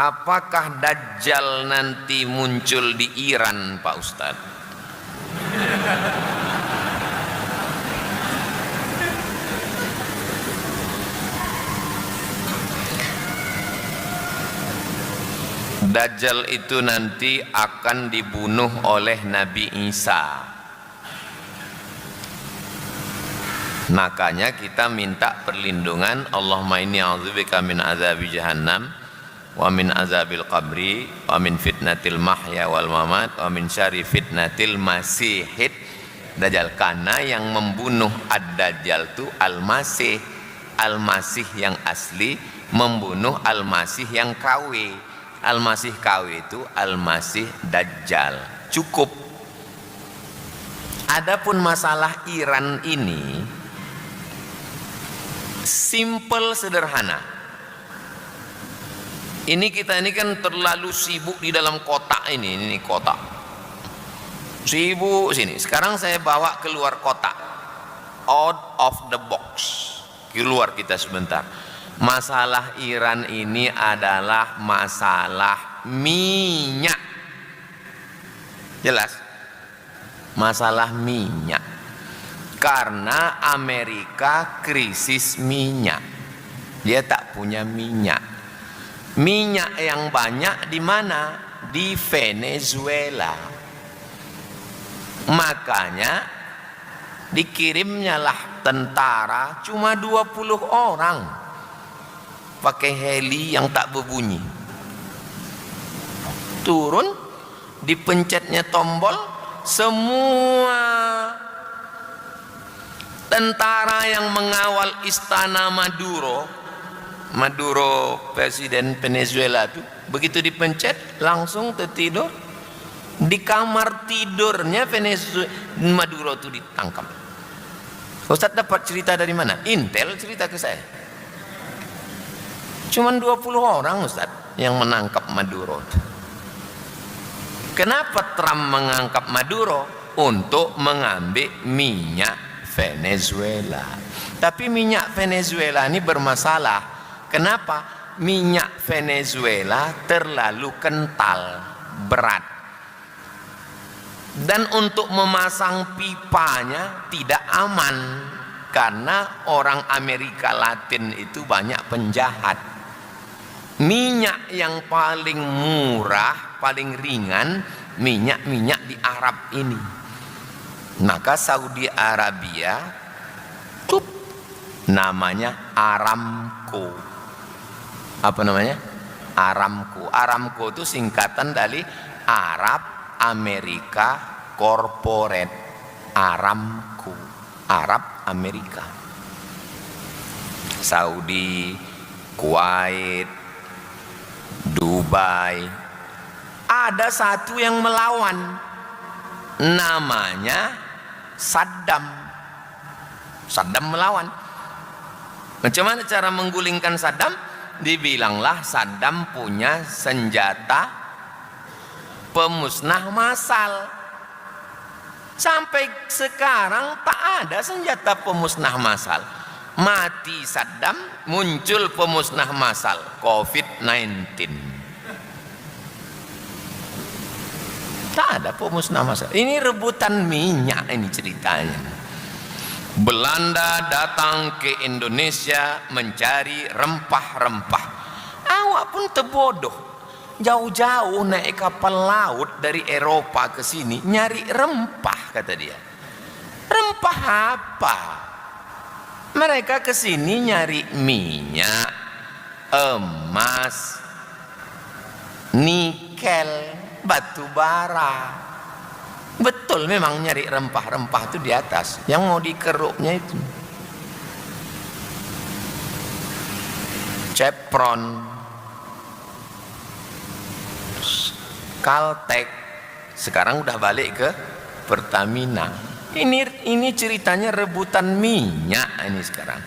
apakah Dajjal nanti muncul di Iran, Pak Ustadz? Dajjal itu nanti akan dibunuh oleh Nabi Isa. Makanya kita minta perlindungan, Allahumma inni a'udzubika min azabi jahannam wa min azabil qabri wa min fitnatil mahya wal mamat wa min syarri fitnatil masihid Dajjal. Karena yang membunuh Ad-Dajjal itu Al-Masih, Al-Masih yang asli membunuh Al-Masih yang KW. Al-Masih KW itu Al-Masih Dajjal. Cukup. Adapun masalah Iran ini simple, sederhana. Ini kita ini kan terlalu sibuk di dalam kotak ini kotak. Sibuk sini. Sekarang saya bawa keluar kotak. Out of the box. Keluar kita sebentar. Masalah Iran ini adalah masalah minyak. Jelas? Masalah minyak. Karena Amerika krisis minyak. Dia tak punya minyak. Minyak yang banyak di mana? Di Venezuela. Makanya dikirimnya lah tentara cuma 20 orang. Pakai heli yang tak berbunyi, turun, dipencetnya tombol, semua tentara yang mengawal istana Maduro presiden Venezuela itu, begitu dipencet langsung tertidur di kamar tidurnya Maduro itu ditangkap. Ustaz dapat cerita dari mana? Intel cerita ke saya. Cuman 20 orang Ustaz yang menangkap Maduro. Kenapa Trump mengangkat Maduro? Untuk mengambil minyak Venezuela. Tapi minyak Venezuela ini bermasalah. Kenapa? Minyak Venezuela terlalu kental, berat. Dan untuk memasang pipanya tidak aman. Karena orang Amerika Latin itu banyak penjahat. Minyak yang paling murah, paling ringan, minyak di Arab ini. Maka Saudi Arabia namanya Aramco. Apa namanya? Aramco. Aramco itu singkatan dari Arab Amerika Corporate. Aramco, Arab Amerika. Saudi, Kuwait, Dubai. Ada satu yang melawan, namanya Saddam. Saddam melawan. Macam mana cara menggulingkan Saddam? Dibilanglah Saddam punya senjata pemusnah massal. Sampai sekarang tak ada senjata pemusnah massal. Mati Saddam, muncul pemusnah massal COVID-19. Tak ada pemusnah massal. Ini rebutan minyak ini ceritanya. Belanda datang ke Indonesia mencari rempah-rempah. Awak pun terbodoh. Jauh-jauh naik kapal laut dari Eropa ke sini nyari rempah, kata dia. Rempah apa? Mereka ke sini nyari minyak, emas, nikel, batu bara. Betul memang nyari rempah-rempah itu di atas. Yang mau dikeruknya itu Chevron, Caltech, sekarang udah balik ke Pertamina. Ini ceritanya rebutan minyak ini sekarang.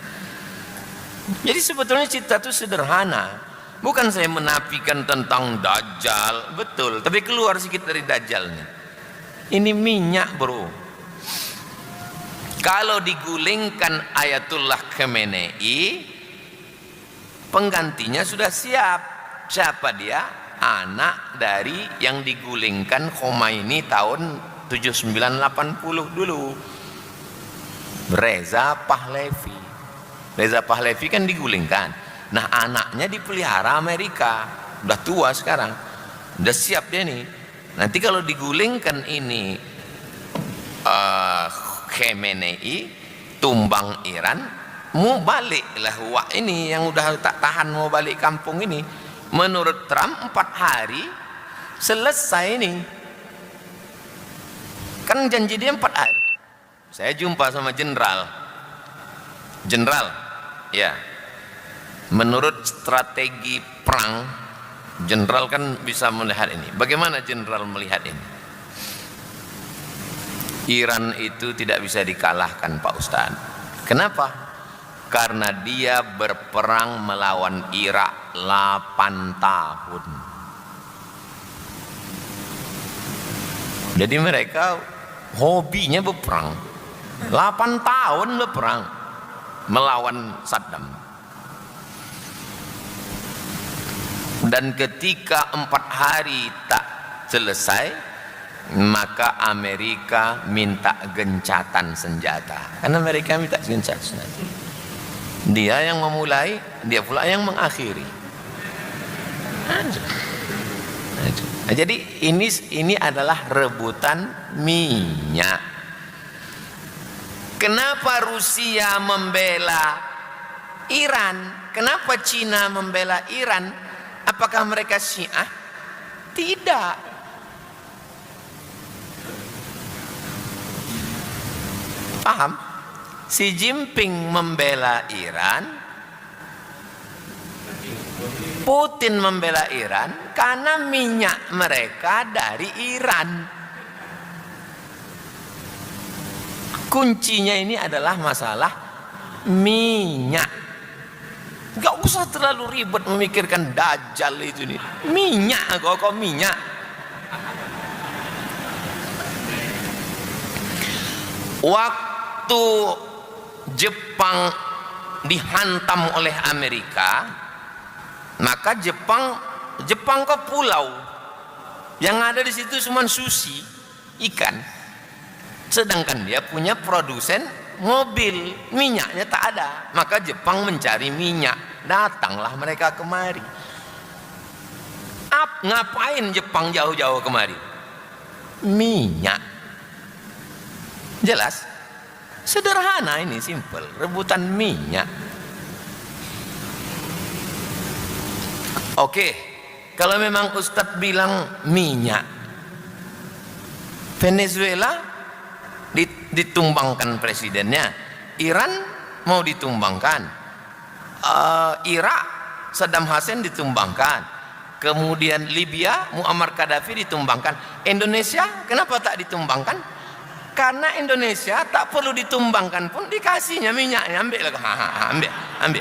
Jadi sebetulnya cerita itu sederhana. Bukan saya menafikan tentang Dajjal, betul, tapi keluar sedikit dari Dajjalnya. Ini minyak, bro. Kalau digulingkan Ayatullah Khamenei, penggantinya sudah siap. Siapa dia? Anak dari yang digulingkan Khomeini tahun 7980 dulu, Reza Pahlavi. Reza Pahlavi kan digulingkan. Nah, anaknya dipelihara Amerika, udah tua sekarang, udah siap dia nih. Nanti kalau digulingkan ini Khamenei, tumbang Iran, mau balik lah wak ini yang udah tak tahan mau balik kampung ini. Menurut Trump 4 hari selesai ini. Kan janji dia 4 hari. Saya jumpa sama jenderal, ya. Menurut strategi perang, jenderal kan bisa melihat ini. Bagaimana jenderal melihat ini? Iran itu tidak bisa dikalahkan, Pak Ustadz. Kenapa? Karena dia berperang melawan Irak 8 tahun. Jadi mereka hobinya berperang. 8 tahun berperang melawan Saddam. Dan ketika 4 hari tak selesai, maka Amerika minta gencatan senjata. Karena Amerika minta gencatan senjata. Dia yang memulai, dia pula yang mengakhiri. Nah, jadi ini adalah rebutan minyak. Kenapa Rusia membela Iran? Kenapa Cina membela Iran? Apakah mereka Syiah? Tidak. Paham? Xi Jinping membela Iran, Putin membela Iran karena minyak mereka dari Iran. Kuncinya ini adalah masalah minyak. Gak usah terlalu ribet memikirkan Dajjal itu nih. Minyak, kok minyak. Waktu Jepang dihantam oleh Amerika, maka Jepang ke pulau. Yang ada di situ cuma sushi, ikan. Sedangkan dia punya produsen mobil, minyaknya tak ada. Maka Jepang mencari minyak, datanglah mereka kemari. Ngapain Jepang jauh-jauh kemari? Minyak. Jelas? Sederhana ini, simple, rebutan minyak. Oke, kalau memang Ustadz bilang minyak, Venezuela ditumbangkan presidennya, Iran mau ditumbangkan, Irak Saddam Hussein ditumbangkan, kemudian Libya Muammar Gaddafi ditumbangkan. Indonesia kenapa tak ditumbangkan? Karena Indonesia tak perlu ditumbangkan pun dikasihnya minyaknya. Ambil lah, ambil.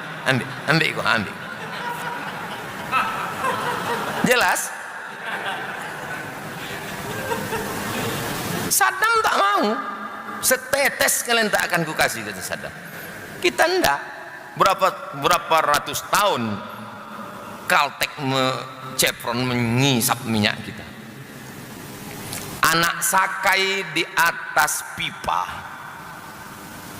Jelas? Saddam tak mau. Setetes kalian tak akan kukasih, kata Saddam. Kita enggak. Berapa ratus tahun Caltech Chevron mengisap minyak kita. Anak sakai di atas pipa.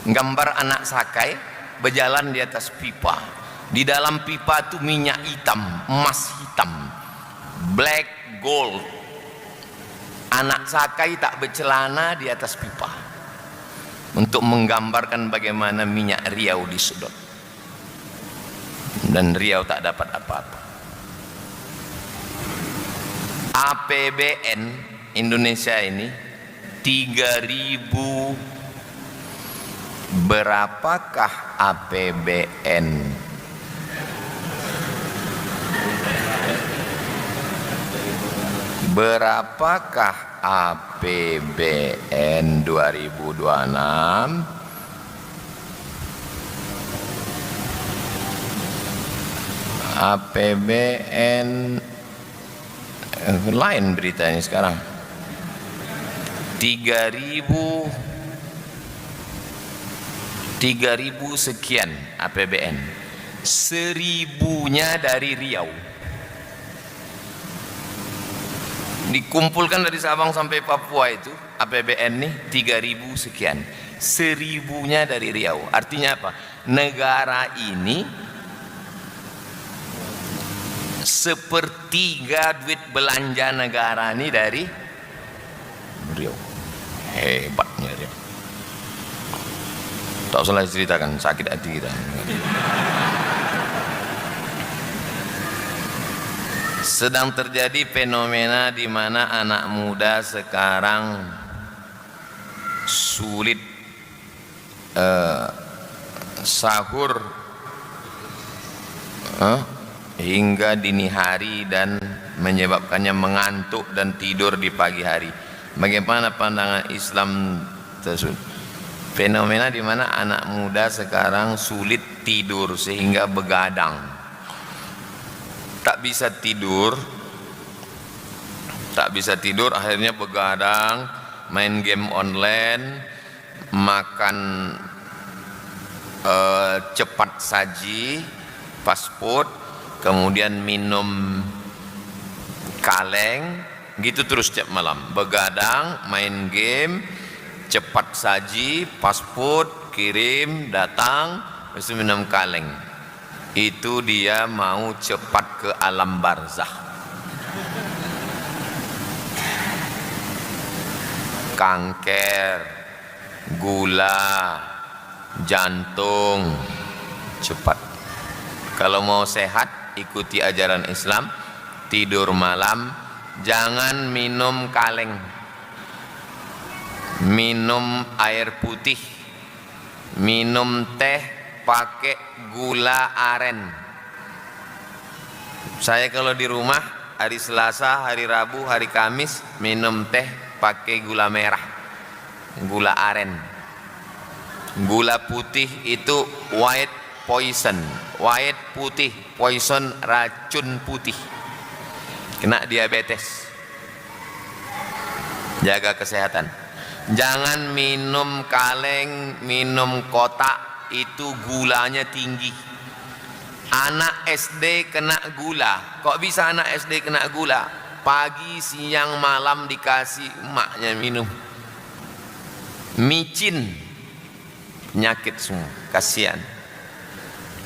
Gambar anak sakai berjalan di atas pipa. Di dalam pipa itu minyak hitam, emas hitam, black gold. Anak sakai tak bercelana di atas pipa, untuk menggambarkan bagaimana minyak Riau disedot. Dan Riau tak dapat apa-apa. APBN Indonesia ini 3.000. Berapakah APBN berapakah APBN 2026? APBN lain beritanya sekarang. 3.000 sekian APBN, 1.000-nya dari Riau. Dikumpulkan dari Sabang sampai Papua itu APBN nih 3.000 sekian, 1.000-nya dari Riau. Artinya apa? Negara ini sepertiga duit belanja negara ini dari Riau. Hebatnya Riau. Tak usah ceritakan, sakit hati kita. Sedang terjadi fenomena di mana anak muda sekarang sulit sahur hingga dini hari dan menyebabkannya mengantuk dan tidur di pagi hari. Bagaimana pandangan Islam tersebut? Fenomena di mana anak muda sekarang sulit tidur sehingga begadang. Tak bisa tidur, akhirnya begadang, main game online, makan cepat saji, fast food, kemudian minum kaleng, gitu terus setiap malam. Begadang, main game, cepat saji, fast food, kirim, datang, terus minum kaleng. Itu dia mau cepat ke alam barzakh. Kanker, gula, jantung, cepat. Kalau mau sehat, ikuti ajaran Islam, tidur malam, jangan minum kaleng, minum air putih, minum teh pakai gula aren. Saya kalau di rumah hari Selasa, hari Rabu, hari Kamis minum teh pakai gula merah, gula aren. Gula putih itu white poison, white putih, poison racun putih, kena diabetes. Jaga kesehatan. Jangan minum kaleng, minum kotak, itu gulanya tinggi. Anak SD kena gula. Kok bisa anak SD kena gula? Pagi, siang, malam dikasih emaknya minum. Micin, penyakit semua, kasihan.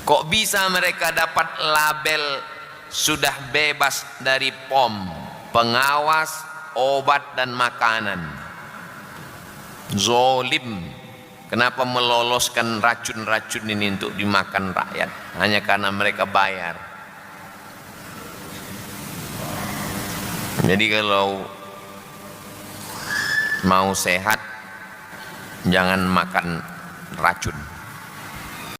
Kok bisa mereka dapat label sudah bebas dari POM, pengawas obat dan makanan? Zolim. Kenapa meloloskan racun-racun ini untuk dimakan rakyat? Hanya karena mereka bayar. Jadi kalau mau sehat, jangan makan racun.